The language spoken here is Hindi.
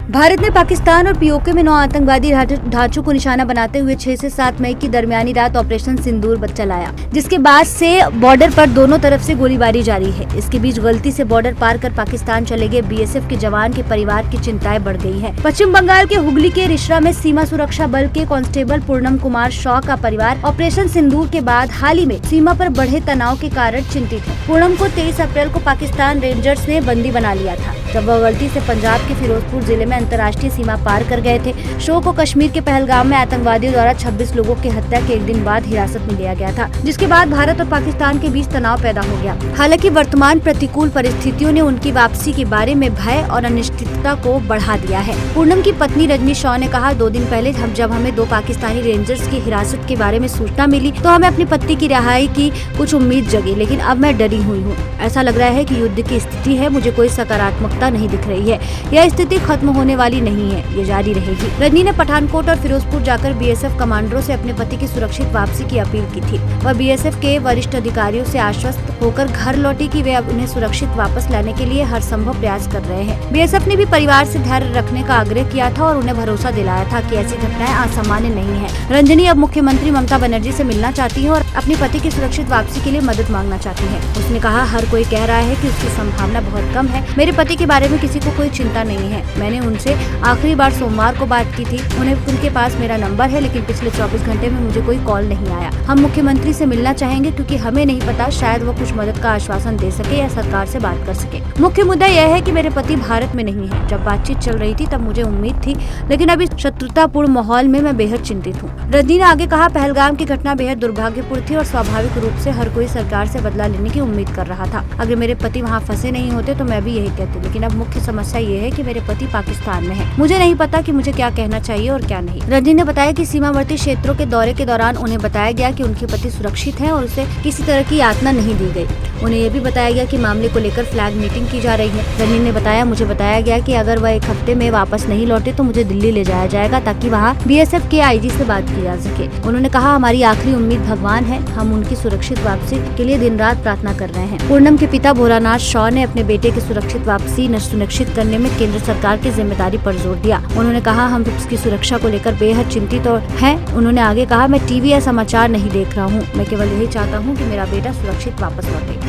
भारत ने पाकिस्तान और पीओके में 9 आतंकवादी ढांचों को निशाना बनाते हुए 6 से 7 मई की दरमियानी रात ऑपरेशन सिंदूर चलाया, जिसके बाद से बॉर्डर पर दोनों तरफ से गोलीबारी जारी है। इसके बीच गलती से बॉर्डर पार कर पाकिस्तान चले गए बीएसएफ के जवान के परिवार की चिंताएं बढ़ गई है। पश्चिम बंगाल के हुगली के रिश्रा में सीमा सुरक्षा बल के कांस्टेबल पूर्णम कुमार शॉ का परिवार ऑपरेशन सिंदूर के बाद हाल ही में सीमा पर बढ़े तनाव के कारण चिंतित है। पूर्णम को 23 अप्रैल को पाकिस्तान रेंजर्स ने बंदी बना लिया था, जब वह गलती से पंजाब के फिरोजपुर जिले में अंतर्राष्ट्रीय सीमा पार कर गए थे। शो को कश्मीर के पहलगाम में आतंकवादियों द्वारा 26 लोगों की हत्या के एक दिन बाद हिरासत में लिया गया था, जिसके बाद भारत और पाकिस्तान के बीच तनाव पैदा हो गया। हालांकि वर्तमान प्रतिकूल परिस्थितियों ने उनकी वापसी के बारे में भय और अनिश्चितता को बढ़ा दिया है। पूर्णम की पत्नी रजनी शॉ ने कहा, 2 दिन पहले जब हमें 2 पाकिस्तानी रेंजर्स की हिरासत के बारे में सूचना मिली तो हमें अपनी पति की रिहाई की कुछ उम्मीद जगी, लेकिन अब मैं डरी हुई हूँ। ऐसा लग रहा है कि युद्ध की स्थिति है, मुझे कोई सकारात्मकता नहीं दिख रही है। यह स्थिति खत्म होने वाली नहीं है, ये जारी रहेगी। रजनी ने पठानकोट और फिरोजपुर जाकर बीएसएफ कमांडरों से अपने पति की सुरक्षित वापसी की अपील की थी। वह बीएसएफ के वरिष्ठ अधिकारियों से आश्वस्त होकर घर लौटी कि वे अब उन्हें सुरक्षित वापस लाने के लिए हर संभव प्रयास कर रहे हैं। बीएसएफ ने भी परिवार से धैर्य रखने का आग्रह किया था और उन्हें भरोसा दिलाया था कि ऐसी घटनाएं असामान्य नहीं है। रंजनी अब मुख्यमंत्री ममता बनर्जी से मिलना चाहती है और अपने पति की सुरक्षित वापसी के लिए मदद मांगना चाहती है। उसने कहा, हर कोई कह रहा है कि उसकी संभावना बहुत कम है। मेरे पति के बारे में किसी को कोई चिंता नहीं है। मैंने उनसे आखिरी बार सोमवार को बात की थी। उनके पास मेरा नंबर है, लेकिन पिछले 24 घंटे में मुझे कोई कॉल नहीं आया। हम मुख्यमंत्री से मिलना चाहेंगे क्योंकि हमें नहीं पता, शायद वो कुछ मदद का आश्वासन दे सके या सरकार से बात कर सके। मुख्य मुद्दा यह है कि मेरे पति भारत में नहीं है। जब बातचीत चल रही थी तब मुझे उम्मीद थी, लेकिन अभी शत्रुतापूर्ण माहौल में मैं बेहद चिंतित हूँ। रजनी ने आगे कहा, पहलगाम की घटना बेहद दुर्भाग्यपूर्ण थी और स्वाभाविक रूप से हर कोई सरकार से बदला लेने की उम्मीद कर रहा था। अगर मेरे पति वहाँ फंसे नहीं होते तो मैं भी यही कहती, लेकिन अब मुख्य समस्या ये है कि मेरे पति पाकिस्तान में है। मुझे नहीं पता कि मुझे क्या कहना चाहिए और क्या नहीं। रजनी ने बताया कि सीमावर्ती क्षेत्रों के दौरे के दौरान उन्हें बताया गया कि उनके पति सुरक्षित हैं और उसे किसी तरह की यातना नहीं दी गई। उन्हें यह भी बताया गया कि मामले को लेकर फ्लैग मीटिंग की जा रही है। रजनी ने बताया, मुझे बताया गया कि अगर वह 1 हफ्ते में वापस नहीं लौटे तो मुझे दिल्ली ले जाया जाएगा ताकि वहाँ बीएसएफ के आईजी से बात की जा सके। उन्होंने कहा, हमारी आखिरी उम्मीद भगवान है। हम उनकी सुरक्षित वापसी के लिए दिन रात प्रार्थना कर रहे हैं। पूर्णम के पिता भोलानाथ शॉ ने अपने बेटे की सुरक्षित वापसी सुनिश्चित करने में केंद्र सरकार की जिम्मेदारी पर जोर दिया। उन्होंने कहा, हम उसकी सुरक्षा को लेकर बेहद चिंतित हैं। उन्होंने आगे कहा, मैं टीवी या समाचार नहीं देख रहा हूँ। मैं केवल यही चाहता हूँ कि मेरा बेटा सुरक्षित वापस लौटे।